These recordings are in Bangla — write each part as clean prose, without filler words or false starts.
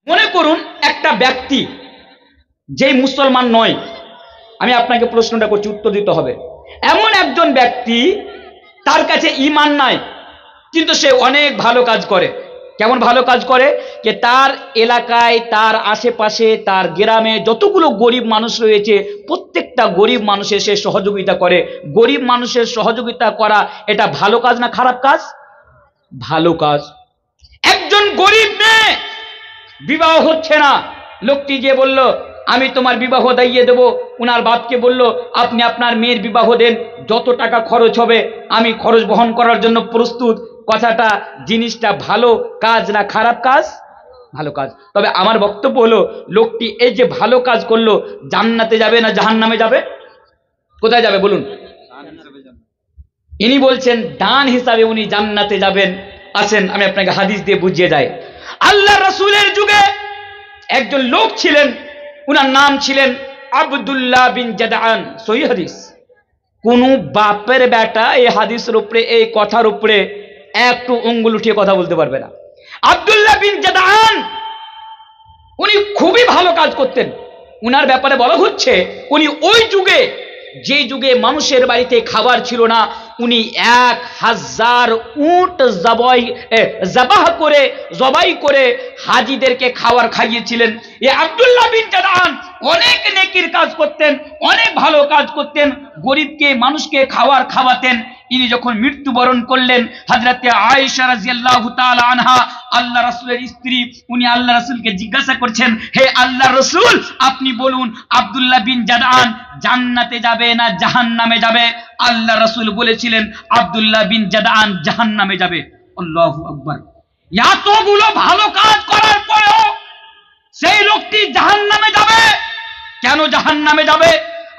মনে করুন একটা ব্যক্তি যেই মুসলমান নয়, আমি আপনাকে প্রশ্নটা করছি, উত্তর দিতে হবে। এমন একজন ব্যক্তি, তার কাছে ঈমান নাই, কিন্তু সে অনেক ভালো কাজ করে। কেমন ভালো কাজ করে? যে তার এলাকায়, তার আশেপাশে, তার গ্রামে যতগুলো গরিব মানুষ রয়েছে, প্রত্যেকটা গরিব মানুষের সে সহযোগিতা করে। গরিব মানুষের সহযোগিতা করা এটা ভালো কাজ না খারাপ কাজ? ভালো কাজ। একজন গরিব মেয়ে, বিবাহ হচ্ছে না, লোকটি গিয়ে বলল আমি তোমার বিবাহ দিয়ে দেবো। উনার বাপকে বলল আপনি আপনার মেয়ের বিবাহ দেন, যত টাকা খরচ হবে আমি খরচ বহন করার জন্য প্রস্তুত। কথাটা, জিনিসটা ভালো কাজ না খারাপ কাজ? ভালো কাজ। তবে আমার বক্তব্য হলো, লোকটি এই যে ভালো কাজ করলো, জান্নাতে যাবে না জাহান্নামে যাবে? কোথায় যাবে বলুন? ইনি বলছেন দান হিসাবে উনি জান্নাতে যাবেন। আসেন আমি আপনাকে হাদিস দিয়ে বুঝিয়ে যাই। আল্লাহ রাসূলের যুগে একজন লোক ছিলেন, উনার নাম ছিলেন আব্দুল্লাহ বিন জাদআন। সহিহ হাদিস। কোন বাপের বেটা এই হাদিসের উপরে, এই কথার উপরে একটু আঙ্গুল উঠিয়ে কথা বলতে পারবে না। আব্দুল্লাহ বিন জাদআন উনি খুবই ভালো কাজ করতেন। উনার ব্যাপারে বলা হচ্ছে, উনি ওই যুগে, যে যুগে মানুষের বাড়িতে খাবার ছিল না, উনি 1000 উট জবাই করে হাজিদেরকে খাবার খাইয়েছিলেন। এই আব্দুল্লাহ বিন জাদআন অনেক নেকির কাজ করতেন, অনেক ভালো কাজ করতেন, গরিবকে, মানুষকে খাবার খাওয়াতেন। ইনি যখন মৃত্যুবরণ করলেন, হযরতে আয়েশা রাদিয়াল্লাহু তাআলা আনহা, আল্লাহ রাসূলের স্ত্রী, উনি আল্লাহ রাসূলকে জিজ্ঞাসা করছেন, হে আল্লাহ রাসূল, আপনি বলুন আব্দুল্লাহ বিন জাদআন জান্নাতে যাবে না জাহান্নামে যাবে? আল্লাহ রাসূল বলেছিলেন আব্দুল্লাহ বিন জাদআন জাহান্নামে যাবে। আল্লাহু আকবার। এতগুলো ভালো কাজ করার পরেও সেই লোকটি জাহান্নামে যাবে। কেন জাহান্নামে যাবে?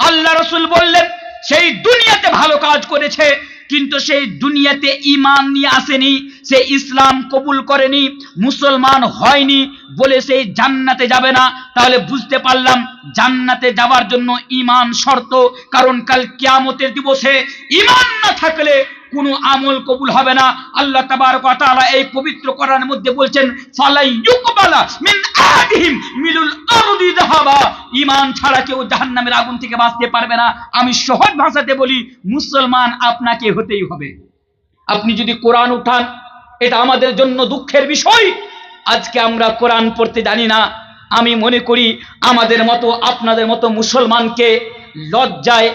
আল্লাহ রাসূল বললেন, সেই দুনিয়াতে ভালো কাজ করেছে, কিন্তু সেই দুনিয়াতে ঈমান নিয়ে আসেনি, সে ইসলাম কবুল করেনি, মুসলমান হয়নি, বলে সেই জান্নাতে যাবে না। তাহলে বুঝতে পারলাম জান্নাতে যাওয়ার জন্য ঈমান শর্ত। কারণ কাল কিয়ামতের দিবসে ঈমান না থাকলে কোনো আমল কবুল হবে না। আল্লাহ তাবারক ওয়া তাআলা এই পবিত্র কোরআনের মধ্যে বলছেন, ফালাই ইউকবালা মিন আহাদিহিম মিলুল আরদি যাহাবা। ঈমান ছাড়া কেউ জাহান্নামের আগুন থেকে বাঁচতে পারবে না। আমি সহজ ভাষাতে বলি, মুসলমান আপনাকে হতেই হবে। আপনি যদি কোরআন উঠান, এটা আমাদের জন্য দুঃখের বিষয়, আজকে আমরা কোরআন পড়তে জানি না। আমি মনে করি আমাদের মতো, আপনাদের মতো মুসলমানকে লজ্জায়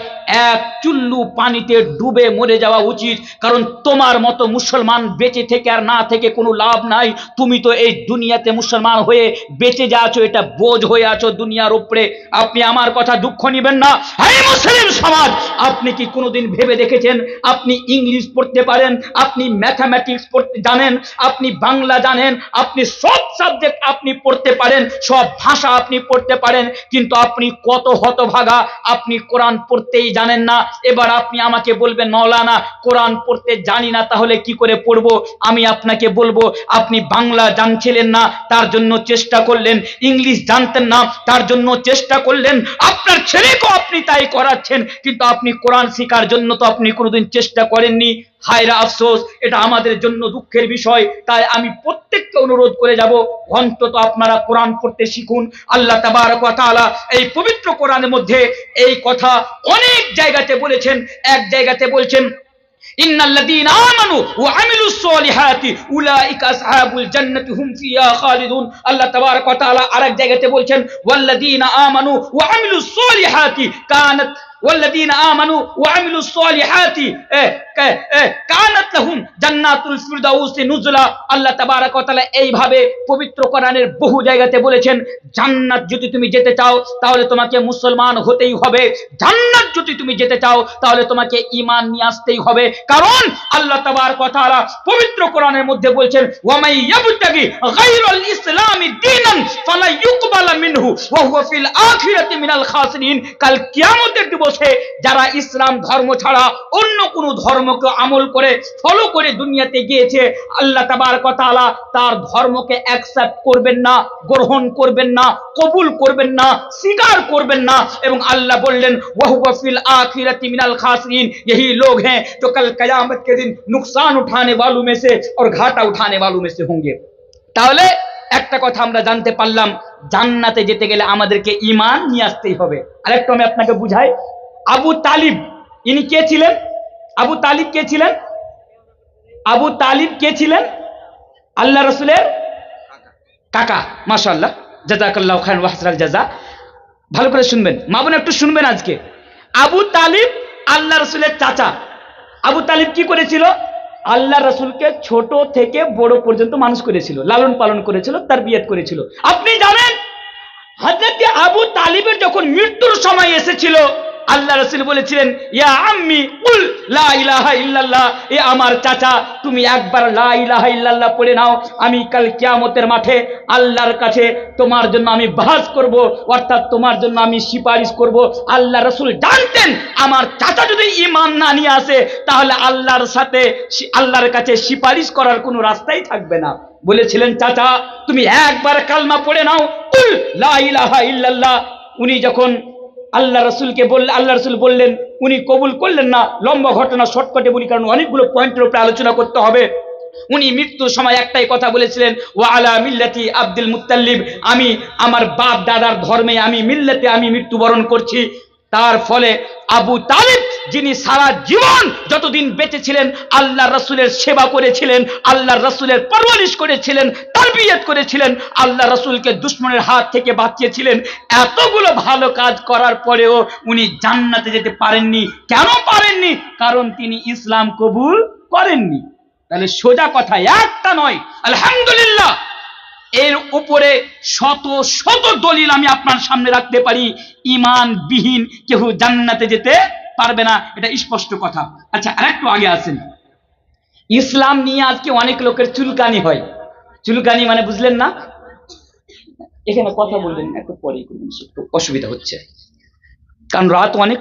এক চুল্লু পানিতে ডুবে মরে যাওয়া উচিত। কারণ তোমার মতো মুসলমান বেঁচে থেকে আর না থেকে কোনো লাভ নাই। তুমি তো এই দুনিয়াতে মুসলমান হয়ে বেঁচে যা আছো, এটা বোঝ হয়ে আছো দুনিয়ার উপরে। আপনি আমার কথা দুঃখ নিবেন না। হে মুসলিম সমাজ, আপনি কি কোনোদিন ভেবে দেখেছেন আপনি ইংলিশ পড়তে পারেন, আপনি ম্যাথামেটিক্স পড়তে জানেন, আপনি বাংলা জানেন, আপনি সব সাবজেক্ট আপনি পড়তে পারেন, সব ভাষা আপনি পড়তে পারেন, কিন্তু আপনি কত হতভাগা, আপনি কোরআন পড়তেই জানেন না। এবার আপনি আমাকে বলবেন, মাওলানা কোরআন পড়তে জানি না, তাহলে কি করে পড়বো? আমি আপনাকে বলবো, আপনি বাংলা জানছিলেন না, তার জন্য চেষ্টা করলেন, ইংলিশ জানতেন না, তার জন্য চেষ্টা করলেন, আপনার ছেলেকেও আপনি তাই করাচ্ছেন, কিন্তু আপনি কোরআন শেখার জন্য তো আপনি কোনোদিন চেষ্টা করেননি। হায়রা আফসোস, এটা আমাদের জন্য দুঃখের বিষয়। তাই আমি প্রত্যেককে অনুরোধ করে যাব, অন্তত আপনারা কোরআন পড়তে শিখুন। আল্লাহ তাবারক ওয়া তাআলা এই পবিত্র কোরআনের মধ্যে এই কথা অনেক জায়গাতে বলেছেন। এক জায়গাতে বলছেন, ইন্নাল্লাযীনা আমানু ওয়া আমিলুস সলিহাতি উলাইকা আসহাবুল জান্নাতি হুম ফিহা খালিদুন। আল্লাহ তাবারক ওয়া তাআলা আরেক জায়গাতে বলছেন, ওয়াল্লাযীনা আমানু ওয়া আমিলুস সলিহাতি কানাত والذين آمنوا وعملوا الصالحات কানাত লাহুম জান্নাতুল ফিরদাউস নুজলা। আল্লাহ তাবারক ওয়া তাআলা এইভাবে পবিত্র কোরআনের বহু জায়গাতে বলেছেন, জান্নাত যদি তুমি যেতে চাও তাহলে তোমাকে মুসলমান হতেই হবে, জান্নাত যদি তুমি যেতে চাও তাহলে তোমাকে ঈমান নিয়ে আসতেই হবে। কারণ আল্লাহ তাবারক ওয়া তাআলা পবিত্র কোরআনের মধ্যে বলছেন, ওয়া মাই ইয়াবতাগি গায়রাল ইসলামি দীনান ফালা ইউকবালা মিনহু ওয়া হুয়া ফিল আখিরাতি মিনাল খাসিরিন। কাল কিয়ামতের দিবসে যারা ইসলাম ধর্ম ছাড়া অন্য কোন ধর্মকে আমল করে ফলো করে দুনিয়াতে গিয়েছে, আল্লাহ তাবারক ওয়া তাআলা তার ধর্মকে অ্যাকসেপ্ট করবেন না, গ্রহণ করবেন না, কবুল করবেন না, স্বীকার করবেন না। এবং আল্লাহ বললেন, ওয়া হুয়া ফিল आखिरत मिनल खासिरीन, यही लोग हैं जो कल कयामत के दिन नुकसान उठाने वालों में से और घाटा उठाने वालों में से होंगे। তাহলে একটা কথা আমরা জানতে পারলাম, জান্নাতে যেতে গেলে আমাদেরকে ঈমান নিয়ে আসতেই হবে। আরেকটু আমি আপনাকে বুঝাই। আবু তালিব ইনি কে ছিলেন? আবু তালিব কে ছিলেন? আবু তালিব কে ছিলেন? আল্লাহ রাসূলের কাকা। মাশাআল্লাহ, জাযাকাল্লাহু খায়রান ওয়া হাসানাল জাযা। ভালো করে শুনবেন মা বোন, একটু শুনবেন আজকে। আবু তালিব আল্লাহ রাসূলের চাচা। আবু তালিব কি করেছিল? আল্লাহ রাসূলকে ছোট থেকে বড় পর্যন্ত মানুষ করেছিল, লালন পালন করেছিল, তারবিয়ত করেছিল। আপনি জানেন হযরত আবু তালিবের যখন মৃত্যুর সময় এসেছিল, আল্লাহ রাসূল বলেছিলেন, ইয়া আম্মি কুল লা ইলাহা ইল্লাল্লাহ, এ আমার চাচা তুমি একবার লা ইলাহা ইল্লাল্লাহ পড়ে নাও, আমি কাল কিয়ামতের মাঠে আল্লাহর কাছে তোমার জন্য আমি বাহাস করব, অর্থাৎ তোমার জন্য আমি সুপারিশ করব। আল্লাহ রাসূল জানতেন আমার চাচা যদি ঈমান না নিয়ে আসে তাহলে আল্লাহর সাথে আল্লাহর কাছে সুপারিশ করার কোনো রাস্তাই থাকবে না। বলেছিলেন, চাচা তুমি একবার কালমা পড়ে নাও, কুল লা ইলাহা ইল্লাল্লাহ। উনি যখন আল্লাহ রাসূলকে বললেন, আল্লাহ রাসূল বললেন, উনি কবুল করলেন না। লম্বা ঘটনা, শর্টকাটে বলি কারণ অনেকগুলো পয়েন্টের উপরে আলোচনা করতে হবে। উনি মৃত্যুর সময় একটাই কথা বলেছিলেন, ওয়া আলা মিল্লাতি আব্দুল মুত্তালিব, আমি আমার বাপ দাদার ধর্মে আমি মিল্লাতে আমি মৃত্যুবরণ করছি। তার ফলে আবু তালিব যিনি সারা জীবন যতদিন বেঁচে ছিলেন আল্লাহ রাসূলের সেবা করেছিলেন, আল্লাহ রাসূলের পরওয়ারিশ করেছিলেন, তারবিয়ত করেছিলেন, আল্লাহ রাসূলকে দুশমনের হাত থেকে বাঁচিয়েছিলেন, এতগুলো ভালো কাজ করার পরেও উনি জান্নাতে যেতে পারেননি। কেন পারেননি? কারণ তিনি ইসলাম কবুল করেননি। তাহলে সোজা কথা একটা নয়, আলহামদুলিল্লাহ এর উপরে শত শত দলিল আমি আপনার সামনে রাখতে পারি। ঈমানবিহীন কেউ জান্নাতে যেতে পারবে না, এটা স্পষ্ট কথা। আচ্ছা, আরেকটু আগে আসেন। ইসলাম নিয়ে আজকে অনেক লোকের চুলকানি হয়। চুলকানি মানে বুঝলেন না? এখানে কথা বললেন একটু পরে, অসুবিধা হচ্ছে কারণ রাত অনেক।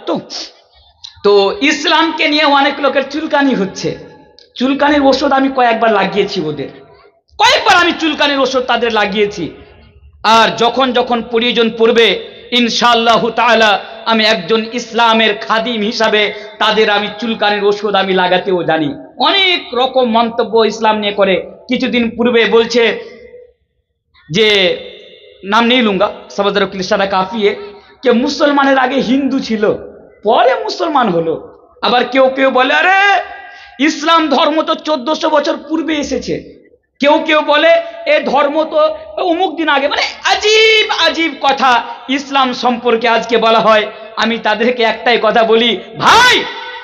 তো ইসলামকে নিয়ে অনেক লোকের চুলকানি হচ্ছে। চুলকানির ওষুধ আমি কয়েকবার লাগিয়েছি ওদের, কয়েকবার আমি চুলকানির ওষুধ তাদের লাগিয়েছি। আর যখন যখন প্রয়োজন পড়বে ইনশাআল্লাহ তাআলা আমি একজন ইসলামের খাদিম হিসাবে তাদের আমি চুলকানির ওষুধ আমি লাগাতেও জানি। অনেক রকম মন্তব্য ইসলাম নিয়ে করে। কিছুদিন পূর্বে বলছে যে, নাম नहीं लूंगा, সবাদের ইশারা কাফি है, কে মুসলমানের আগে হিন্দু ছিল পরে মুসলমান হলো। আবার কেউ কেউ বলে আরে ইসলাম ধর্ম তো 1400 বছর পূর্বে এসেছে। কেউ কেউ বলে এ ধর্ম তো অমুক দিন আগে। মানে আজীব আজীব কথা ইসলাম সম্পর্কে আজকে বলা হয়। আমি তাদেরকে একটাই কথা বলি, भाई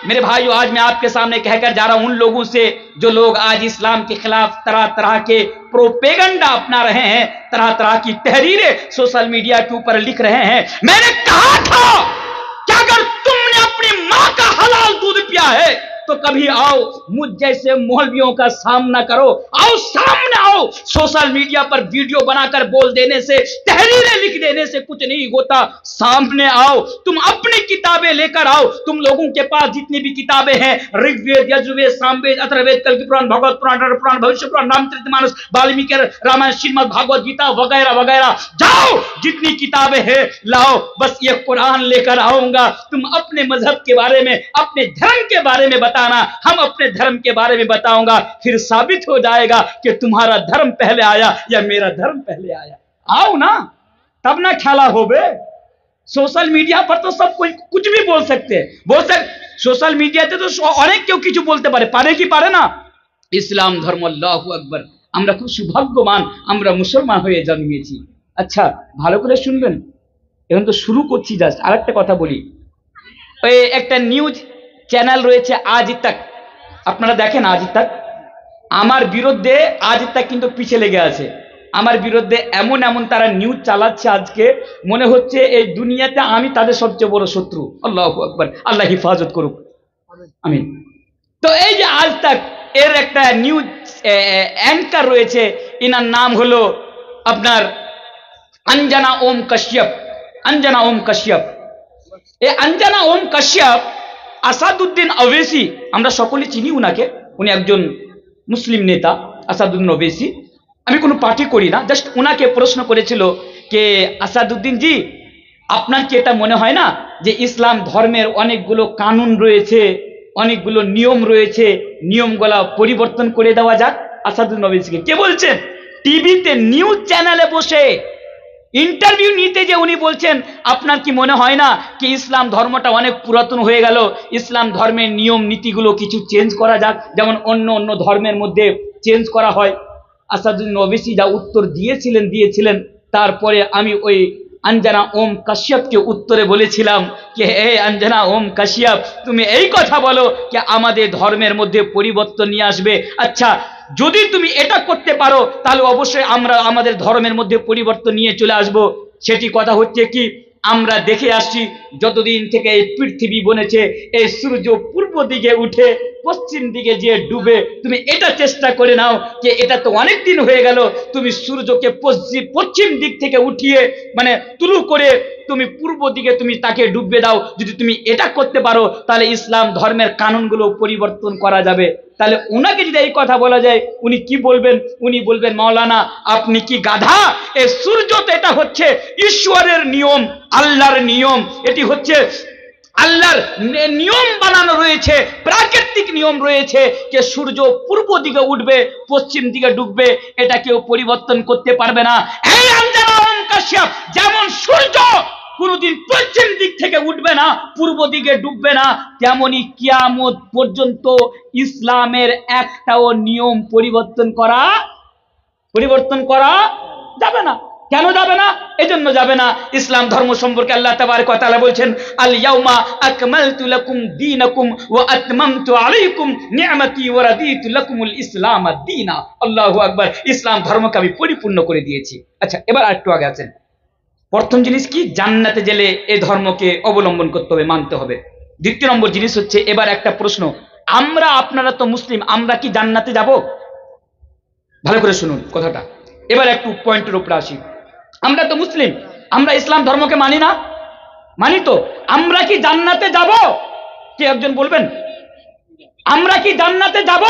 मेरे भाइयों, आज मैं आपके सामने कहकर जा रहा हूं उन लोगों से जो लोग आज इस्लाम के खिलाफ तरह तरह के प्रोपेगेंडा अपना रहे हैं, तरह तरह की तहरीरें सोशल मीडिया के ऊपर लिख रहे हैं। मैंने कहा था कि अगर तुमने अपनी मां का हलाल दूध पिया है तो कभी आओ मुझ जैसे मौलवियों का सामना करो, आओ सामने आओ। सोशल मीडिया पर वीडियो बनाकर बोल देने से, तहरीरें लिख देने से कुछ नहीं होता। सामने आओ, तुम अपनी किताबें लेकर आओ। तुम लोगों के पास जितनी भी किताबें हैं, ऋग्वेद, यजुर्वेद, सामवेद, अथर्ववेद, कल्कि पुराण, भगवत पुराण, पुराण, भविष्य पुराण, रामचरितमानस, वाल्मीकि रामायण, श्रीमद् भागवत गीता वगैरह वगैरह, जाओ जितनी किताबें हैं लाओ। बस ये कुरान लेकर आऊंगा, तुम अपने मजहब के बारे में, अपने धर्म के बारे में बताना, हम अपने धर्म के बारे में बताऊंगा। फिर साबित हो जाएगा कि तुम्हारा धर्म पहले आया या मेरा धर्म पहले आया। आओ ना, तब ना ख्याला होबे। सोशल मीडिया पर तो सब कोई कुछ भी बोल सकते हैं, সোশ্যাল মিডিয়াতে তো অনেক কেউ কিছু বলতে পারে, পারে কি পারে না? ইসলাম ধর্ম, আল্লাহু আকবার, আমরা খুব সৌভাগ্যবান, আমরা মুসলমান হয়ে জন্মেছি। আচ্ছা ভালো করে শুনবেন, এখন তো শুরু করছি জাস্ট। আরেকটা কথা বলি, ওই একটা নিউজ চ্যানেল রয়েছে আজ তাক, আপনারা দেখেন আজ তাক। আমার বিরুদ্ধে আজ তাক কিন্তু পিছে লেগে আছে। আমার বিরুদ্ধে এমন এমন তারা নিউজ চালাচ্ছে আজকে মনে হচ্ছে এই দুনিয়াতে আমি তাদের সবচেয়ে বড় শত্রু। আল্লাহু আকবার, আল্লাহ হিফাজত করুক, আমিন। তো এই যে আজ তাক এর একটা নিউজ অ্যাঙ্কার রয়েছে, ইনার নাম হলো আপনার অঞ্জনা ওম কাশ্যপ। অঞ্জনা ওম কাশ্যপ, এই অঞ্জনা ওম কাশ্যপ আসাদুদ্দিন ওয়েসি, আমরা সকলেই চিনি উনাকে, উনি একজন মুসলিম নেতা আসাদুদ্দিন ওয়েসি। আমি কোনো পার্টি করি না, জাস্ট উনাকে প্রশ্ন করেছিল যে আসাদুদ্দিন জি, আপনার কি এটা মনে হয় না যে ইসলাম ধর্মের অনেকগুলো কানুন রয়েছে, অনেকগুলো নিয়ম রয়েছে, নিয়মগুলো পরিবর্তন করে দেওয়া যাক? আসাদুদ্দিন ওয়েসিকে কে বলছেন? টিভিতে নিউজ চ্যানেলে বসে ইন্টারভিউ নিতে যে উনি বলছেন, আপনার কি মনে হয় না কি ইসলাম ধর্মটা অনেক পুরাতন হয়ে গেল, ইসলাম ধর্মের নিয়ম নীতিগুলো কিছু চেঞ্জ করা যাক, যেমন অন্য অন্য ধর্মের মধ্যে চেঞ্জ করা হয়? আসাদুদ্দিন ওবেসি যা উত্তর দিয়েছিলেন। তারপরে আমি ওই আঞ্জানা ওম কাশ্যপকে উত্তরে বলেছিলাম যে হে আঞ্জানা ওম কাশ্যপ, তুমি এই কথা বলো যে আমাদের ধর্মের মধ্যে পরিবর্তন নিয়ে আসবে। আচ্ছা, যদি তুমি এটা করতে পারো তাহলে অবশ্যই আমরা আমাদের ধর্মের মধ্যে পরিবর্তন নিয়ে চলে আসব। সেটি কথা হচ্ছে কি, আমরা দেখে আসছি যতদিন থেকে এই পৃথিবী বনেছে, এই সূর্য পূর্ব দিকে উঠে পশ্চিম দিকে যে ডুবে, তুমি এটা চেষ্টা করে নাও যে এটা তো অনেক দিন হয়ে গেল, তুমি সূর্যকে পশ্চিম দিক থেকে উঠিয়ে মানে তুলু করে তুমি পূর্ব দিকে তুমি তাকে ডুববে দাও। যদি তুমি এটা করতে পারো তাহলে ইসলাম ধর্মের কানুনগুলো পরিবর্তন করা যাবে। তাহলে ওনাকে যদি এই কথা বলা যায়, উনি কি বলবেন? উনি বলবেন, মাওলানা আপনি কি গাধা? এই সূর্য তো এটা হচ্ছে ঈশ্বরের নিয়ম, আল্লাহর নিয়ম, এটি হচ্ছে আল্লাহর নিয়ম বানানো রয়েছে, প্রাকৃতিক নিয়ম রয়েছে যে সূর্য পূর্ব দিকে উঠবে পশ্চিম দিকে ডুববে, এটা কেউ পরিবর্তন করতে পারবে না। এই আঞ্জানা ওম কাশ্যপ, যেমন সূর্য কোনদিন পশ্চিম দিক থেকে উঠবে না, পূর্ব দিকে ডুববে না, তেমনি কিয়ামত পর্যন্ত ইসলামের একটাও নিয়ম পরিবর্তন করা যাবে না। কেন যাবে না? এজন্য যাবে না, ইসলাম ধর্ম সম্পর্কে আল্লাহ তাবারক ওয়া তাআলা বলছেন, আল ইয়াউমা আকমালতু লাকুম দীনাকুম ওয়া আতমামতু আলাইকুম নি'মাতি ওয়া রাদিতু লাকুমুল ইসলাম দীনা। আল্লাহু আকবার, ইসলাম ধর্মকে আমি পরিপূর্ণ করে দিয়েছি। আচ্ছা, এবার আরেকটু আগে আছেন। প্রথম জিনিস কি? জান্নাতে গেলে এই ধর্মকে অবলম্বন করতে হবে, মানতে হবে। দ্বিতীয় নম্বর জিনিস হচ্ছে, এবার একটা প্রশ্ন, আপনারা তো মুসলিম, আমরা কি জান্নাতে যাব? ভালো করে শুনুন কথাটা, এবার একটু পয়েন্টের উপরে আসি। আমরা তো মুসলিম, আমরা ইসলাম ধর্মকে মানি না? মানি তো। আমরা কি জান্নাতে যাব? কে একজন বলবেন? আমরা কি জান্নাতে যাব?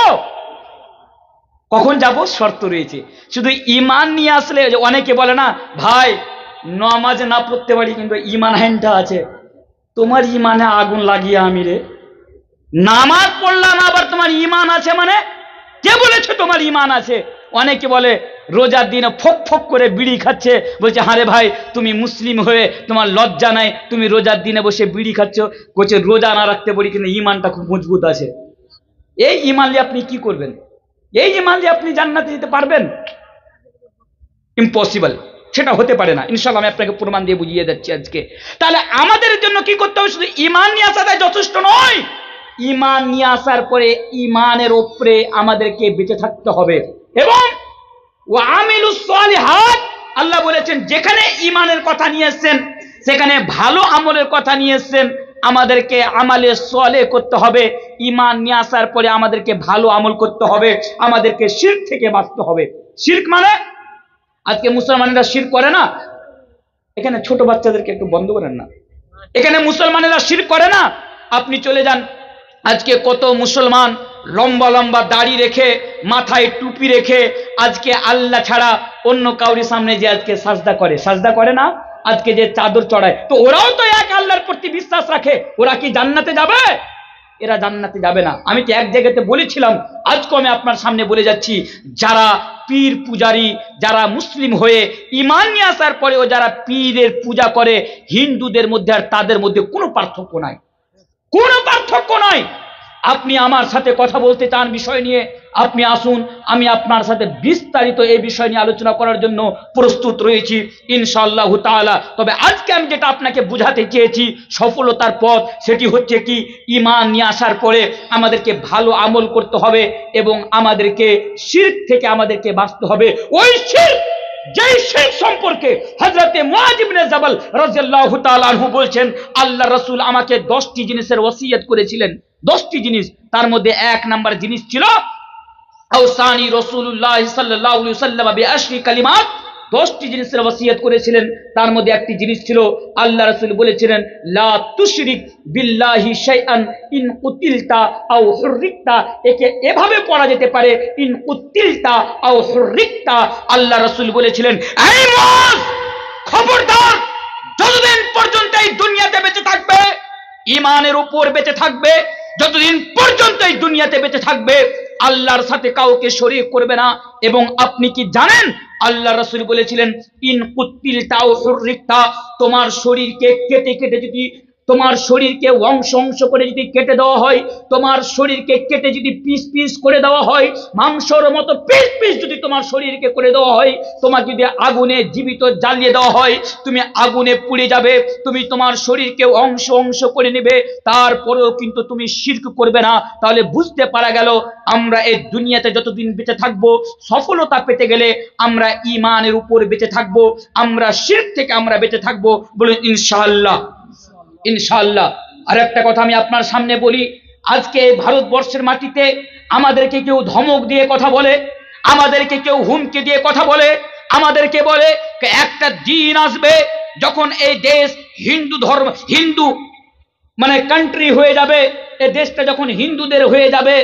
কখন যাব? শর্ত রয়েছে। শুধু ঈমান নিয়ে আসলে, অনেকে বলে না ভাই নামাজ না পড়তে পারি কিন্তু ঈমান হাইনটা আছে, তোমার ঈমানে আগুন লাগিয়ে আমি রে, নামাজ পড়লাম আবার তোমার ঈমান আছে মানে? কে বলেছে তোমার ঈমান আছে? অনেকে বলে রোজার দিনে ফক ফক করে বিড়ি খাচ্ছে, বলছে হারে ভাই তুমি মুসলিম হয়ে তোমার লজ্জা নাই, তুমি রোজার দিনে বসে বিড়ি খাচ্ছ। বলছে রোজা না রাখতে পারি কিন্তু ঈমানটা খুব মজবুত আছে। এই ঈমান দিয়ে আপনি কি করবেন? এই ঈমান দিয়ে আপনি জান্নাতে যেতে পারবেন? ইম্পসিবল, সেটা হতে পারে না। ইনশাআল্লাহ আমি আপনাকে প্রমাণ দিয়ে বুঝিয়ে যাচ্ছি আজকে। তাহলে আমাদের জন্য কি করতে হবে? শুধু ঈমান নিয়ে আসাটাই যথেষ্ট নয়, ঈমান নিয়ে আসার পরে ঈমানের উপরে আমাদেরকে বেঁচে থাকতে হবে। এবং ওয়া আমিলুস সালিহাত, আল্লাহ বলেছেন যেখানে ঈমানের কথা নিয়ে এসেছেন সেখানে ভালো আমলের কথা নিয়ে এসেছেন, আমাদেরকে আমালে সালেহ করতে হবে। ঈমান নিয়ে আসার পরে আমাদেরকে ভালো আমল করতে হবে, আমাদেরকে শিরক থেকে বাঁচতে হবে। শিরক মানে, আজকে মুসলমানেরা শিরক করে না, এখানে ছোট বাচ্চাদেরকে একটু বন্ধ করেন না, এখানে মুসলমানেরা শিরক করে না। আপনি চলে যান, আজকে কত মুসলমান লম্বা লম্বা দাড়ি রেখে মাথায় টুপি রেখে আজকে আল্লাহ ছাড়া অন্য কাউরির সামনে যে আজকে সাজদা করে না, আজকে যে চাদর চড়ায়, তো ওরাও তো এক আল্লাহর প্রতি বিশ্বাস রাখে, ওরা কি জান্নাতে যাবে? এরা জান্নাতে যাবে না। আমি তো এক জায়গাতে বলেছিলাম, আজকে আমি আপনার সামনে বলে যাচ্ছি, যারা পীর পূজারী, যারা মুসলিম হয়ে ঈমান নিয়ে আসার পরেও যারা পীরের পূজা করে, হিন্দুদের মধ্যে আর তাদের মধ্যে কোনো পার্থক্য নাই, কোনো পার্থক্য নাই। আপনি আমার সাথে কথা বলতে চান বিষয় নিয়ে, আপনি আসুন, আমি আপনার সাথে বিস্তারিত এই বিষয় নিয়ে আলোচনা করার জন্য প্রস্তুত রয়েছি ইনশাআল্লাহ তাআলা। তবে আজকে আমি যেটা আপনাকে বুঝাতে চেয়েছি সফলতার পথ, সেটি হচ্ছে কি, ঈমান নিয়ে আসার পরে আমাদেরকে ভালো আমল করতে হবে এবং আমাদেরকে শিরক থেকে আমাদেরকে বাঁচতে হবে। ওই শিরক, যেই শিরক সম্পর্কে হযরতে মুআয ইবনে জাবাল রাদিয়াল্লাহু তাআলা আনহু বলছেন, আল্লাহ রাসূল আমাকে 10টি জিনিসের ওসিয়ত করেছিলেন। 10টি জিনিস, তার মধ্যে 1 নাম্বার জিনিস ছিল আওসানি রাসূলুল্লাহ সাল্লাল্লাহু আলাইহি ওয়াসাল্লাম বিআশরি কালিমাত। 10টি জিনিসের ওসিয়ত করেছিলেন, তার মধ্যে একটি জিনিস ছিল আল্লাহ রাসূল বলেছিলেন, লা তুশরিক বিল্লাহি শাইআন ইন কুতিলতা আও হুররিকতা। একে এভাবে পড়া যেতে পারে, ইন কুতিলতা আও হুররিকতা। আল্লাহ রাসূল বলেছিলেন, এই মুআয, খবরদার, যতদিন পর্যন্ত এই দুনিয়াতে বেঁচে থাকবে, ঈমানের উপর বেঁচে থাকবে, যতদিন পর্যন্ত এই দুনিয়াতে বেঁচে থাকবে, আল্লাহর সাথে কাউকে শরীক করবে না। এবং আপনি কি জানেন আল্লাহ রাসূল বলেছিলেন, ইন কুতিলতা আও হুররিকতা, তোমার শরীরকে কেটে কেটে যদি, তোমার শরীরকে অংশ অংশ করে যদি কেটে দেওয়া হয়, তোমার শরীরকে কেটে যদি পিস পিস করে দেওয়া হয়, মাংসর মতো পিস পিস যদি তোমার শরীরকে করে দেওয়া হয়, তোমাকে যদি আগুনে জীবিত জ্বালিয়ে দেওয়া হয়, তুমি আগুনে পুড়ে যাবে, তুমি তোমার শরীরকে অংশ অংশ করে নেবে, তারপরেও কিন্তু তুমি শিরক করবে না। তাহলে বুঝতে পারা গেল আমরা এই দুনিয়াতে যতদিন বেঁচে থাকবো, সফলতা পেতে গেলে আমরা ঈমানের উপর বেঁচে থাকবো, আমরা শিরক থেকে আমরা বেঁচে থাকবো। বলুন ইনশাআল্লাহ। ইনশাআল্লাহ। আর একটা কথা আমি আপনার সামনে বলি, আজকে ভারতবর্ষের মাটিতে আমাদেরকে কেউ ধমক দিয়ে কথা বলে, আমাদেরকে কেউ হুমকি দিয়ে কথা বলে, আমাদেরকে বলে একটা দিন আসবে যখন এই দেশ হিন্দু ধর্ম, হিন্দু মানে কান্ট্রি হয়ে যাবে, এই দেশটা যখন হিন্দুদের হয়ে যাবে,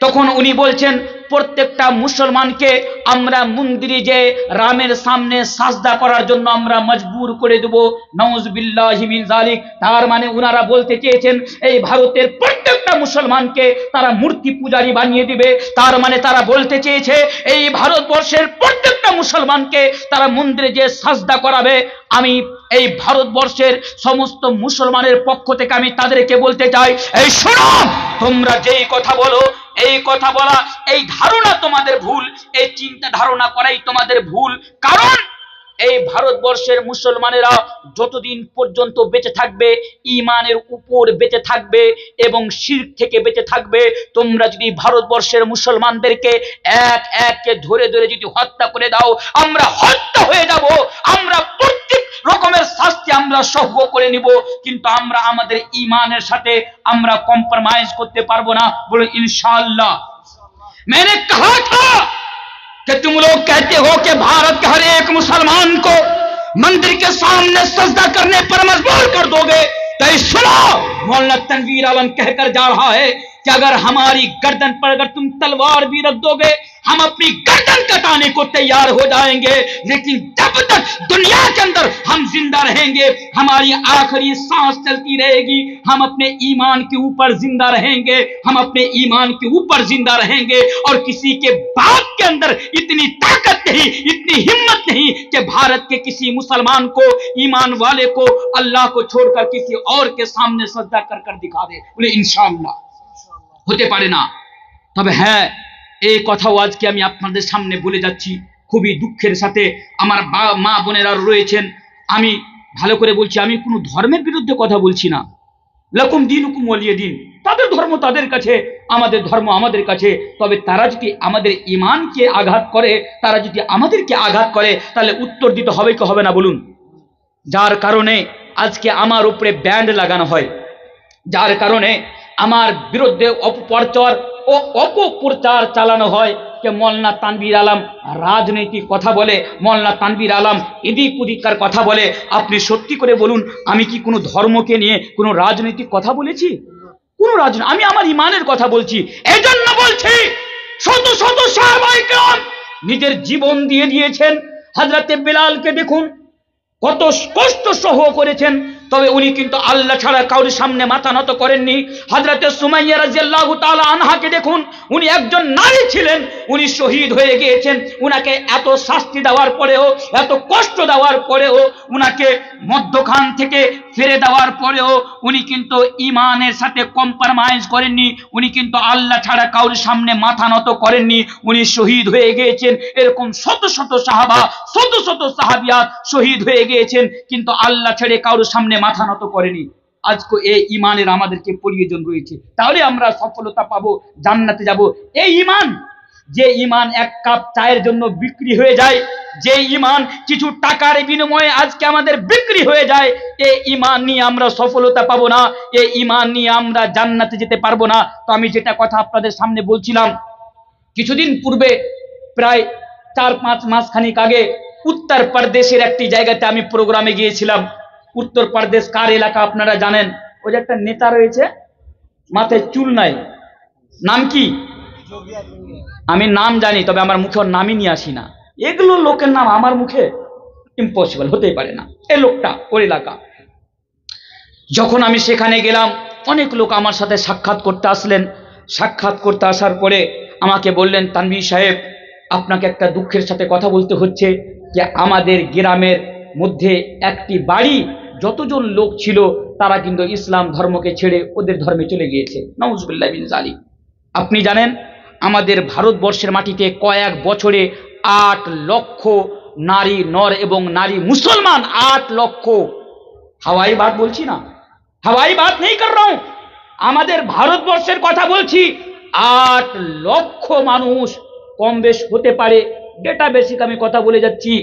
তখন উনি বলছেন প্রত্যেকটা মুসলমানকে আমরা মন্দিরে যে রামের সামনে সাজদা করার জন্য আমরা মজবুর করে দেব। নাউজুবিল্লাহি মিন যালিক। তার মানে উনারা বলতে চেয়েছেন এই ভারতের প্রত্যেকটা মুসলমানকে তারা মূর্তি পূজারী বানিয়ে দিবে। তার মানে তারা বলতে চেয়েছে এই ভারতবর্ষের প্রত্যেকটা মুসলমানকে তারা মন্দিরে যে সাজদা করাবে। আমি এই ভারতবর্ষের সমস্ত মুসলমানের পক্ষ থেকে আমি তাদেরকে বলতে চাই, এই শোনো, তোমরা যেই কথা বলো, এই কথা বলা, এই ধারণা তোমাদের ভুল, এই চিন্তা ধারণা করাই তোমাদের ভুল। কারণ এই ভারতবর্ষের মুসলমানেরা যতদিন পর্যন্ত বেঁচে থাকবে ঈমানের উপর বেঁচে থাকবে এবং শিরক থেকে বেঁচে থাকবে। তোমরা যদি ভারতবর্ষের মুসলমানদেরকে এক এককে ধরে ধরে যদি হত্যা করে দাও, আমরা হত্যা হয়ে যাব, আমরা প্রত্যেক রকমের শাস্তি আমরা সহ্য করে নিব, কিন্তু আমরা আমাদের ঈমানের সাথে আমরা কম্প্রোমাইজ করতে পারবো না। বলে इंशाअल्लाह। मैंने कहा था कि तुम लोग कहते हो कि भारत के हर एक मुसलमान को मंदिर के सामने सजदा करने पर मजबूर कर दोगे, तो सुनो, मौलाना तनवीर आलम कहकर जा रहा है कि अगर हमारी गर्दन पर अगर तुम तलवार भी रख दोगे, हम अपनी गर्दन कटाने को तैयार हो जाएंगे, लेकिन जब तक दुनिया के अंदर हम जिंदा रहेंगे, हमारी आखिरी सांस चलती रहेगी, हम अपने ईमान के ऊपर जिंदा रहेंगे, हम अपने ईमान के ऊपर जिंदा रहेंगे। और किसी के बाप के अंदर इतनी ताकत नहीं, इतनी हिम्मत नहीं कि भारत के किसी मुसलमान को, ईमान वाले को, अल्लाह को छोड़कर किसी और के सामने सजदा कर कर दिखा दे। बोले इंशाअल्लाह হতে পারে না। তবে হ্যাঁ, এই কথাও আজকে আমি আপনাদের সামনে বলে যাচ্ছি খুবই দুঃখের সাথে। আমার মা বোনেরা রয়েছেন, আমি ভালো করে বলছি, আমি কোনো ধর্মের বিরুদ্ধে কথা বলছি না। লাকুম দীনুকুম ওয়ালিয়া দিন, তাদের ধর্ম তাদের কাছে, আমাদের ধর্ম আমাদের কাছে। তবে তারা যদি আমাদের ঈমানকে আঘাত করে, তারা যদি আমাদেরকে আঘাত করে, তাহলে উত্তর দিতে হবে কি হবে না বলুন? যার কারণে আজকে আমার উপরে ব্যান্ড লাগানো হয়, যার কারণে আমার বিরুদ্ধে অপপ্রচার ও অপপ্রচার চালানো হয় যে মৌলানা তানভীর আলম রাজনৈতিক কথা বলে, মৌলানা তানভীর আলম এদিক ওদিককার কথা বলে। আপনি সত্যি করে বলুন, আমি কি কোনো ধর্মকে নিয়ে কোনো রাজনৈতিক কথা বলেছি? কোন রাজনীতি, আমি আমার ঈমানের কথা বলছি। এই জন্য বলছি, শত শত সাহাবায়ে কেরাম নিজের জীবন দিয়ে দিয়েছেন। হযরতে বেলালকে দেখুন কত কষ্ট সহ করেছেন, তবে উনি কিন্তু আল্লাহ ছাড়া কারোর সামনে মাথা নত করেননি। হযরতে সুমাইয়া রাদিয়াল্লাহু তাআলা আনহাকে দেখুন, উনি একজন নারী ছিলেন, উনি শহীদ হয়ে গিয়েছেন। উনাকে এত শাস্তি দেওয়ার পরেও, এত কষ্ট দেওয়ার পরেও, উনাকে মধ্যখান থেকে ফিরে দেওয়ার পরেও উনি কিন্তু ঈমানের সাথে কম্প্রোমাইজ করেননি। উনি কিন্তু আল্লাহ ছাড়া কারোর সামনে মাথা নত করেননি, উনি শহীদ হয়ে গিয়েছেন। এরকম শত শত সাহাবা, শত শত সাহাবিয়াত শহীদ হয়ে গিয়েছেন, কিন্তু আল্লাহ ছেড়ে কারোর সামনে মাথা নত করেনি। আজকে এই ঈমানের আমাদেরকে প্রয়োজন রয়েছে, তাহলে আমরা সফলতা পাবো, জান্নাতে যাব। এই ঈমান, যে ঈমান এক কাপ চায়ের জন্য বিক্রি হয়ে যায়, যে ঈমান কিছু টাকার বিনিময়ে আজকে আমাদের বিক্রি হয়ে যায়, এই ঈমান নিয়ে আমরা সফলতা পাবো না, এই ঈমান নিয়ে আমরা জান্নাতে যেতে পারবো না। তো আমি যেটা কথা আপনাদের সামনে বলছিলাম, কিছুদিন পূর্বে প্রায় 4-5 মাস খানিক আগে উত্তর প্রদেশের একটি জায়গাতে আমি প্রোগ্রামে গিয়েছিলাম। উত্তর প্রদেশ কার এলাকা আপনারা জানেন? ওই যে একটা নেতা রয়েছে, মাথায় চুল নাই, নাম কি? আমি নাম জানি, তবে আমার মুখে ওর নামই নিয়ে আসি না। এগুলো লোকের নাম আমার মুখে ইম্পসিবল, হতেই পারে না। এই লোকটা ওর এলাকা। যখন আমি সেখানে গেলাম, অনেক লোক আমার সাথে সাক্ষাৎ করতে আসলেন। সাক্ষাৎ করতে আসার পরে আমাকে বললেন, তানভীর সাহেব আপনাকে একটা দুঃখের সাথে কথা বলতে হচ্ছে যে আমাদের গ্রামের মধ্যে একটি বাড়ি যতজন লোক ছিল তারা কিন্তু ইসলাম ধর্মকে ছেড়ে ওদের ধর্মে চলে গিয়েছে। নাউজুবিল্লাহ মিন যালিক। আপনি জানেন আমাদের ভারতবর্ষের মাটিতে কয়েক বছরে 8 লক্ষ নারী, নর এবং নারী মুসলমান, 8 লক্ষ। হাওয়াই বাত বলছি না, হাওয়াই বাত নেই কর রহা হুঁ, আমাদের ভারতবর্ষের কথা বলছি। 8 লক্ষ মানুষ, কম বেশ হতে পারে, ডেটা বেসিক আমি কথা বলে যাচ্ছি,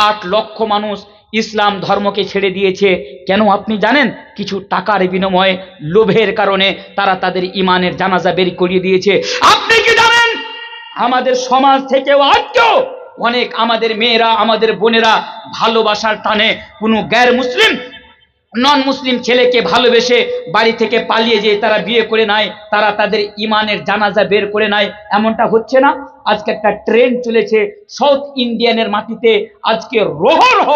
8 লক্ষ মানুষ ইসলাম ধর্মকে ছেড়ে দিয়েছে। কেন আপনি জানেন? কিছু টাকার বিনিময়ে, লোভের কারণে তারা তাদের ইমানের জানাজা বের করিয়ে দিয়েছে। আপনি কি জানেন আমাদের সমাজ থেকেও আজকেও অনেক আমাদের মেয়েরা, আমাদের বোনেরা ভালোবাসার টানে কোনো গ্যার মুসলিম, নন মুসলিম ছেলেকে ভালোবেসে বাড়ি থেকে পালিয়ে যেয়ে তারা বিয়ে করে নেয়, তারা তাদের ইমানের জানাজা বের করে নেয়। এমনটা হচ্ছে না? আজকে একটা ট্রেন্ড চলেছে সাউথ ইন্ডিয়ানের মাটিতে, আজকে রহ রহ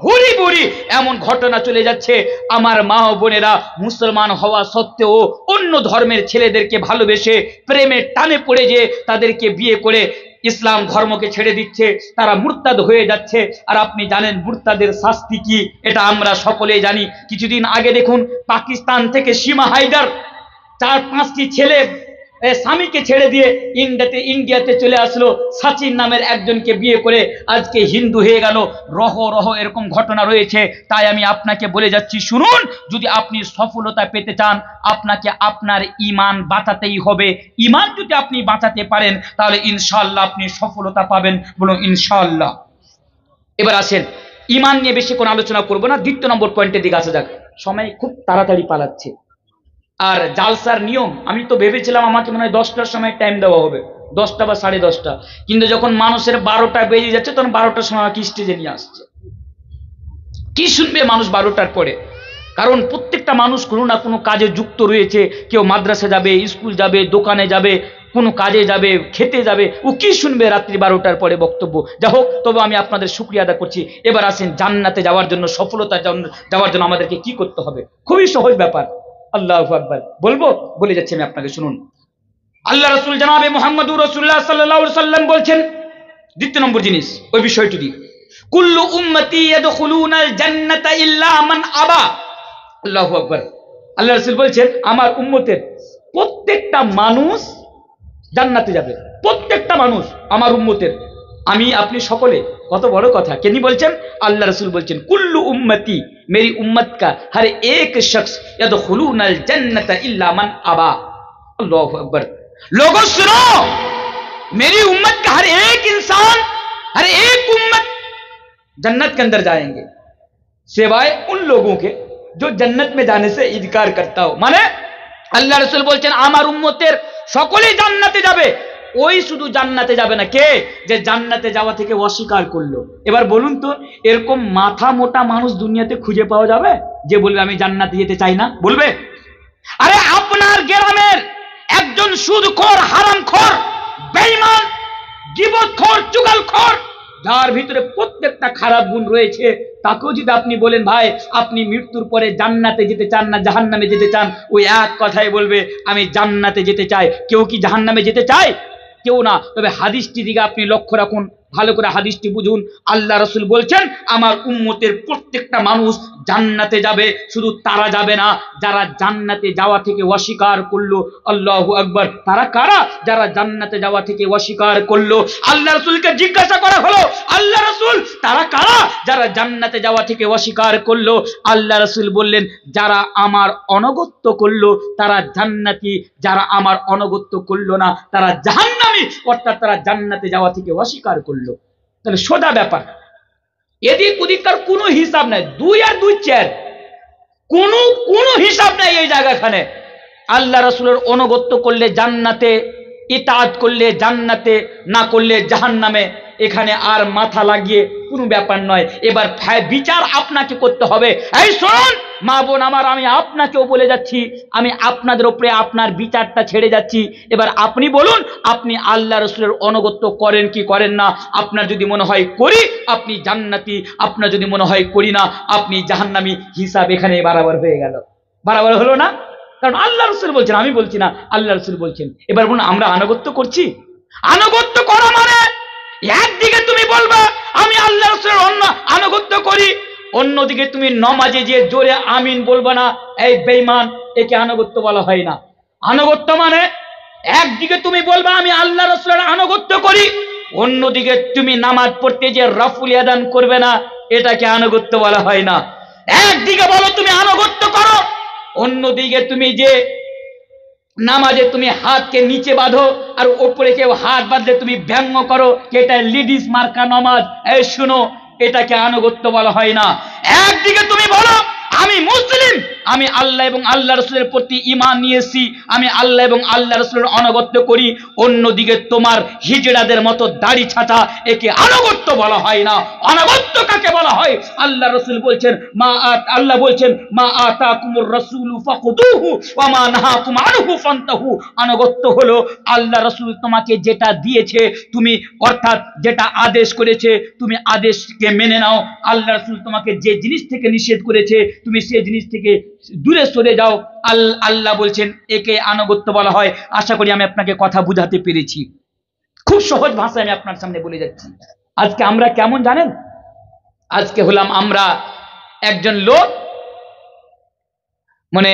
ভুরি ভুরি এমন ঘটনা চলে যাচ্ছে। আমার মা ও বোনেরা মুসলমান হওয়া সত্ত্বেও অন্য ধর্মের ছেলেদেরকে ভালোবেসে প্রেমের টানে পড়ে যে তাদেরকে বিয়ে করে ইসলাম ধর্মকে ছেড়ে দিচ্ছে, তারা মুরতাদ হয়ে যাচ্ছে। আর আপনি জানেন মুরতাদের শাস্তি কি? এটা আমরা সকলেই জানি। কিছুদিন আগে দেখুন পাকিস্তান থেকে সীমা হায়দার 4-5টি ছেলে স্বামীকে ছেড়ে দিয়ে ইন্ডিয়াতে চলে আসলো, সচিন নামের একজনকে বিয়ে করে আজকে হিন্দু হয়ে গেল। রহ রহ এরকম ঘটনা রয়েছে। তাই আমি আপনাকে বলে যাচ্ছি, শুনুন, যদি আপনি সফলতা পেতে চান আপনাকে আপনার ঈমান বাঁচাতেই হবে। ঈমান যদি আপনি বাঁচাতে পারেন তাহলে ইনশাআল্লাহ আপনি সফলতা পাবেন। বলুন ইনশাআল্লাহ। এবার আসেন, ঈমান নিয়ে বেশি কোনো আলোচনা করব না, দ্বিতীয় নম্বর পয়েন্টের দিকে আসা যাক। সময় খুব তাড়াতাড়ি পালাচ্ছে। আর জালসার নিয়ম, আমি তো ভেবেছিলাম আমাকে মনে হয় 10টার সময় টাইম দেওয়া হবে, 10টা বা 10:30, কিন্তু যখন মানুষের 12টা বেজে যাচ্ছে তখন 12টার সময় আমাকে স্টেজে নিয়ে আসছে। কি শুনবে মানুষ 12টার পরে? কারণ প্রত্যেকটা মানুষ কোনো না কোনো কাজে যুক্ত রয়েছে। কেউ মাদ্রাসা যাবে, স্কুল যাবে, দোকানে যাবে, কোনো কাজে যাবে, খেতে যাবে, ও কি শুনবে রাত্রি 12টার পরে বক্তব্য? যা হোক, তবে আমি আপনাদের শুকরিয়া আদা করছি। এবার আসেন, জান্নাতে যাওয়ার জন্য, সফলতা যাওয়ার জন্য আমাদেরকে কি করতে হবে? খুবই সহজ ব্যাপার। আল্লাহু আকবার বলবো, বলে যাচ্ছি আমি আপনাকে, শুনুন। আল্লাহ রাসূল জনাবে মুহাম্মদুর রাসূলুল্লাহ সাল্লাল্লাহু আলাইহি ওয়াসাল্লাম বলছেন, দ্বিতীয় নম্বর জিনিস ওই বিষয়টি দি, কুল্লু উম্মতি ইয়াদখুলুনাল জান্নাতা ইল্লা মান আবা। আল্লাহু আকবার। আল্লাহ রাসূল বলছেন আমার উম্মতের প্রত্যেকটা মানুষ জান্নাতে যাবে, প্রত্যেকটা মানুষ আমার উম্মতের, আমি আপনি সকলে। কত বড় কথা! কেনি বলছেন? আল্লাহ রাসূল বলছেন কুল্লু উম্মতি, मेरी उम्मत का हर एक शख्स यदखुलूनल जन्नता इल्ला मन अबा। अल्लाहु अकबर। लोगों सुनो, मेरी उम्मत का हर एक इंसान, हर एक उम्मत जन्नत के अंदर जाएंगे सिवाय उन लोगों के जो जन्नत में जाने से इनकार करता हो। माने আল্লাহ রাসূল বলছেন আমার উম্মতের সকলেই জান্নাতে যাবে, ওই শুধু জান্নাতে যাবে না কে? যে জান্নাতে যাওয়া থেকে অস্বীকার করলো। এবার বলুন তো, এরকম মাথা মোটা মানুষ দুনিয়াতে খুঁজে পাওয়া যাবে যে বলবে আমি জান্নাতে যেতে চাই না? বলবে? আরে আপনার গ্রামের একজন সুদখোর, হারামখোর, বেঈমান, গীবতখোর, চুগলখোর, যার ভিতরে প্রত্যেকটা খারাপ গুণ রয়েছে, তাকেও যদি আপনি বলেন ভাই আপনি মৃত্যুর পরে জান্নাতে যেতে চান না জাহান্নামে যেতে চান, ওই এক কথাই বলবে আমি জান্নাতে যেতে চাই। কেউ কি জাহান্নামে যেতে চায়? কেউ না। তবে হাদিসটি দিকে আপনি লক্ষ্য রাখুন, ভালো করে হাদিসটি বুঝুন। আল্লাহ রাসূল বলছেন আমার উম্মতের প্রত্যেকটা মানুষ জান্নাতে যাবে, শুধু তারা যাবে না যারা জান্নাতে যাওয়া থেকে অস্বীকার করলো। আল্লাহু আকবার। তারা কারা? যারা জান্নাতে যাওয়া থেকে অস্বীকার করলো। আল্লাহ রাসূলকে জিজ্ঞাসা করা হলো, আল্লাহ রাসূল তারা কারা যারা জান্নাতে যাওয়া থেকে অস্বীকার করলো? আল্লাহ রাসূল বললেন যারা আমার অনগত্য করলো তারা জান্নাতি, যারা আমার অনগত্য করলো না তারা জাহান্নামী, অর্থাৎ তারা জান্নাতে যাওয়া থেকে অস্বীকার করলো। তাহলে সোজা ব্যাপার, এদিক ওদিককার কোনো হিসাব নাই, 2 আর 2 4, কোনো হিসাব নাই এই জায়গাখানে। আল্লাহ রাসূলের অনুগত্য করলে জান্নাতে, ইতাআত করলে জান্নাতে, না করলে জাহান্নামে। এখানে আর মাথা লাগিয়ে কোনো ব্যাপার নয়। এবার বিচার আপনাকে করতে হবে। এই শুনুন মা বোন আমার, আমি আপনাকেও বলে যাচ্ছি, আমি আপনাদের উপরে আপনার বিচারটা ছেড়ে যাচ্ছি। এবার আপনি বলুন আপনি আল্লাহ রাসূলের অনুগত্য করেন কি করেন না। আপনার যদি মনে হয় করি আপনি জান্নাতি, আপনার যদি মনে হয় করি না আপনি জাহান্নামী। হিসাব এখানে বরাবর হয়ে গেল। বরাবর হলো না? কারণ আল্লাহ রাসূল বলছেন, আমি বলছি না, আল্লাহ রাসূল বলছেন। এবার বলুন আমরা আনুগত্য করছি? আনুগত্য করা মানে একদিকে তুমি বলবা আমি আল্লাহ রাসূলের আনুগত্য করি, অন্যদিকে তুমি নমাজে যে জোরে আমিন বলবা না, এই বেঈমান, একে আনুগত্য বলা হয় না। আনুগত্য মানে একদিকে তুমি বলবা আমি আল্লাহ রাসূলের আনুগত্য করি, অন্যদিকে তুমি নামাজ পড়তে যে রাফুল ইয়াদান করবে না, এটাকে আনুগত্য বলা হয় না। একদিকে বলো তুমি আনুগত্য করো, অন্যদিকে তুমি যে নামাজে তুমি হাতকে নিচে বাঁধো আর উপরে কেউ হাত বাঁধলে তুমি ব্যঙ্গ করো, এটা লিডিস মার্কা নামাজ, এই শুনো, এটাকে আনুগত্য বলা হয় না। একদিকে তুমি বলো আমি মুসলিম, আমি আল্লাহ এবং আল্লাহ রাসূলের প্রতি ঈমান নিয়েছি, আমি আল্লাহ এবং আল্লাহ রাসূলের আনুগত্য করি, অন্যদিকে তোমার হিজড়াদের মতো দাড়ি ছাঁচা, একে আনুগত্য বলা হয় না। আনুগত্য কাকে বলা হয়? আল্লাহ রাসূল বলছেন আল্লাহ বলছেন মা আতাকুমুর রাসূলু ফাখুদুহু ওয়া মা নাহাকুম আনহু ফান্তাহু। আনুগত্য হলো আল্লাহ রাসূল তোমাকে যেটা দিয়েছে তুমি, অর্থাৎ যেটা আদেশ করেছে তুমি আদেশকে মেনে নাও। আল্লাহ রাসূল তোমাকে যে জিনিস থেকে নিষেধ করেছে তুমি সেই জিনিস থেকে দূরে সরে যাও। আল্লাহ বলছেন একে আনুগত্য বলা হয়। আশা করি আমি আপনাকে কথা বুঝাতে পেরেছি। খুব সহজ ভাষায় আমি আপনার সামনে বলে যাচ্ছি। আজকে আমরা কেমন জানেন? আজকে হলাম আমরা একজন লোক, মানে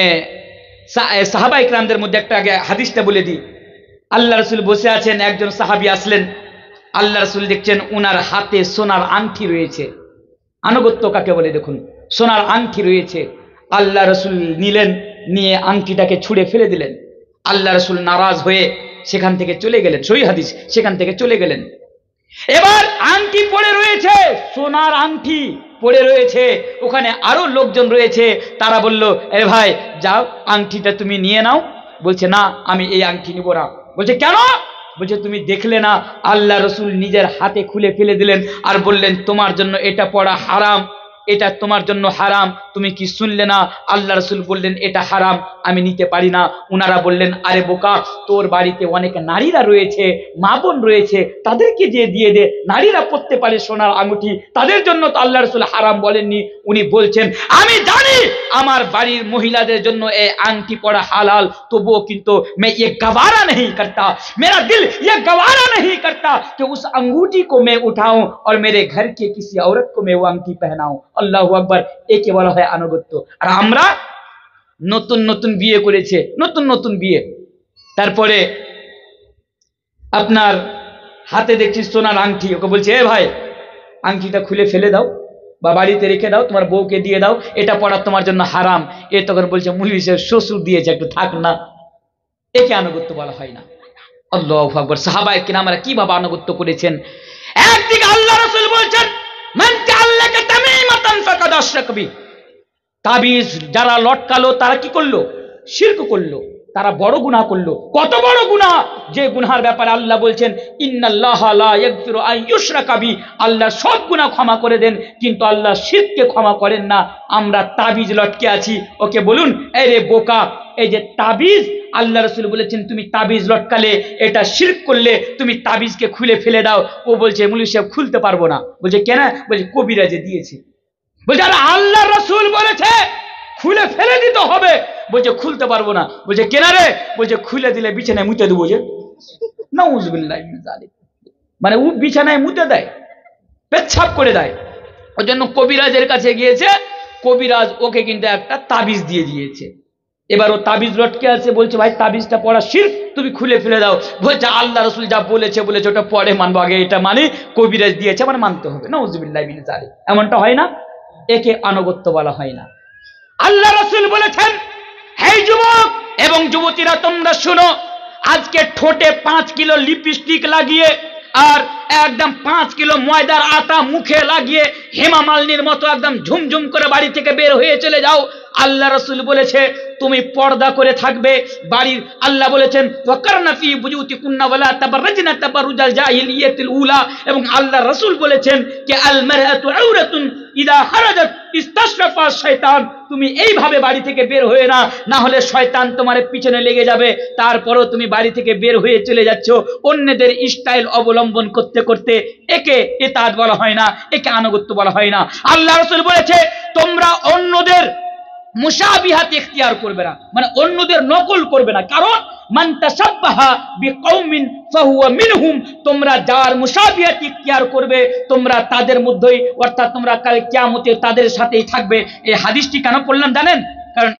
সাহাবা ইকরামদের মধ্যে একটা আগে হাদিসটা বলে দিই। আল্লাহ রাসূল বসে আছেন, একজন সাহাবী আসলেন, আল্লাহ রাসূল দেখছেন উনার হাতে সোনার আংটি রয়েছে। আনুগত্য কাকে বলে দেখুন, সোনার আংটি রয়েছে। আল্লাহ রাসূল নিলেন, নিয়ে আংটিটাকে ছুঁড়ে ফেলে দিলেন। আল্লাহ রাসূল নারাজ হয়ে সেখান থেকে চলে গেলেন, সহিহ হাদিস, সেখান থেকে চলে গেলেন। এবার আংটি পড়ে রয়েছে, সোনার আংটি পড়ে রয়েছে, ওখানে আরো লোকজন রয়েছে, তারা বলল এ ভাই যাও আংটিটা তুমি নিয়ে নাও। বলছে না আমি এই আংটি নিব না। বলছে কেন? বলছে তুমি দেখলে না আল্লাহ রাসূল নিজের হাতে খুলে ফেলে দিলেন আর বললেন তোমার জন্য এটা পড়া হারাম, এটা তোমার জন্য হারাম, তুমি কি শুনলে না? আল্লাহ রাসূল বললেন এটা হারাম, আমি নিতে পারি না। উনারা বললেন আরে বোকা, তোর বাড়িতে অনেক নারীরা রয়েছে, মা বোন রয়েছে, তাদেরকে যে দিয়ে দে, নারীরা পড়তে পারে সোনার আংটি, তাদের জন্য তো আল্লাহ রাসূল হারাম বলেননি। উনি বলছেন আমি জানি আমার বাড়ির মহিলাদের জন্য এই আংটি পরা হালাল, তবুও কিন্তু मैं ये गवारा नहीं करता, मेरा दिल ये गवारा नहीं करता कि उस अंगूठी को मैं उठाऊं और मेरे घर के किसी औरत को मैं वो अंगूठी पहनाऊं। আল্লাহু আকবার, একে বলা হয় আনুগত্য। আর আমরা নতুন নতুন বিয়ে করেছে, নতুন নতুন বিয়ে, তারপরে আপনার হাতে দেখছি সোনার আংটি, ওকে বলছে এ ভাই আংটিটা খুলে ফেলে দাও বা বাড়িতে রেখে দাও, তোমার বউকে দিয়ে দাও, এটা পড়া তোমার জন্য হারাম। এ তখন বলছে মৌলভী সাহেব শ্বশুর দিয়েছে, একটু থাক না। একে আনুগত্য বলা হয় না। আল্লাহু আকবার, সাহাবায়ে কিরামরা কিভাবে আনুগত্য করেছেন। একদিকে আল্লাহ রাসূল বলছেন মান জাআলাকা তামিমাতান ফাকাদ আশরাকা বি, তাবিজ যারা লটকালো তারা কি করলো? শিরক করলো, তারা বড় গুনাহ করলো। কত বড় গুনাহ, যে গুনাহের ব্যাপারে আল্লাহ বলছেন ইন্নাল্লাহা লা ইয়াগফিরু আন ইউশরাকা বি, আল্লাহ সব গুনাহ ক্ষমা করে দেন কিন্তু আল্লাহ শিরককে ক্ষমা করেন না। আমরা তাবিজ লটকে আছি। ওকে বলুন এই রে বোকা, এই যে তাবিজ, আল্লাহ রাসূল বলেছেন তুমি তাবিজ লটকালে, এটা শিরক করলে, তুমি তাবিজকে খুলে ফেলে দাও। ও বলছে মৌলভী সাহেব খুলতে পারবো না। বলছে কেন? বলছে কবিরাজে দিয়েছে। বলছে আরে আল্লাহ রাসূল বলেছে খুলে ফেলে দিতে হবে। বলছে খুলতে পারবো না। বলছে কেন রে? বলছে খুলে দিলে বিছানায় মুতে দেবো। যে নাউযুবিল্লাহি মিন যালিক, মানে ও বিছানায় মুতে দেয়, পেচ্ছাপ করে দেয়। ওই জন্য কবিরাজের কাছে গিয়েছে, কবিরাজ ওকে কিন্তু একটা তাবিজ দিয়ে দিয়েছে। এবার ও তাবিজ লটকে আছে, বলছে ভাই তাবিজটা পড়া শিরক, তুমি খুলে ফেলে দাও। বলছে আল্লাহ রাসূল যা বলেছে ওটা পরে মানবো, আগে এটা মানে কবিরাজ দিয়েছে মানে মানতে হবে। নাউযুবিল্লাহি মিন যালিক, এমনটা হয় না। একে আনুগত্য বলা হয় না। আল্লাহ রাসূল বলেছেন হে যুবক এবং যুবতীরা তোমরা শুনো, আজকে ঠোঁটে 5 কিলো লিপস্টিক লাগিয়ে আর একদম 5 কিলো ময়দার আটা মুখে লাগিয়ে হেমা মালিনীর মতো একদম ঝুমঝুম করে বাড়ি থেকে বের হয়ে চলে যাও। আল্লাহ রাসূল বলেছে তুমি পর্দা করে থাকবে বাড়ির। আল্লাহ বলেছেন ওয়াকারনা ফি বুয়ুতিকুন্না ওয়ালা তাবাররাজনা তাবাররুজাল জাহিলিয়াতিল উলা, এবং আল্লাহ রাসূল বলেছেন যে আল মারআতু আওরাতুন ইদা খারাজাত ইস্তাশরাফা শাইতান, তুমি এইভাবে বাড়ি থেকে বের হয়ে না হলে শয়তান তোমার পিছনে লেগে যাবে। তারপরও তুমি বাড়ি থেকে বের হয়ে চলে যাচ্ছ অন্যদের স্টাইল অবলম্বন করতে করতে। একে ইতাআত বলা হয় না, একে আনুগত্য বলা হয় না। আল্লাহ রাসূল বলেছে তোমরা অন্যদের মুশাবিহাত ইখতিয়ার করবে না, মানে অন্যদের নকল করবে না। কারণ মান তাশাব্বাহা বিকওমিন ফাহুয়া মিনহুম, তোমরা যার মুশাবিহাত ইখতিয়ার করবে তোমরা তাদের মধ্যেই, অর্থাৎ তোমরা কাল কিয়ামতে তাদের সাথেই থাকবে। এই হাদিসটি কেন পড়লাম জানেন?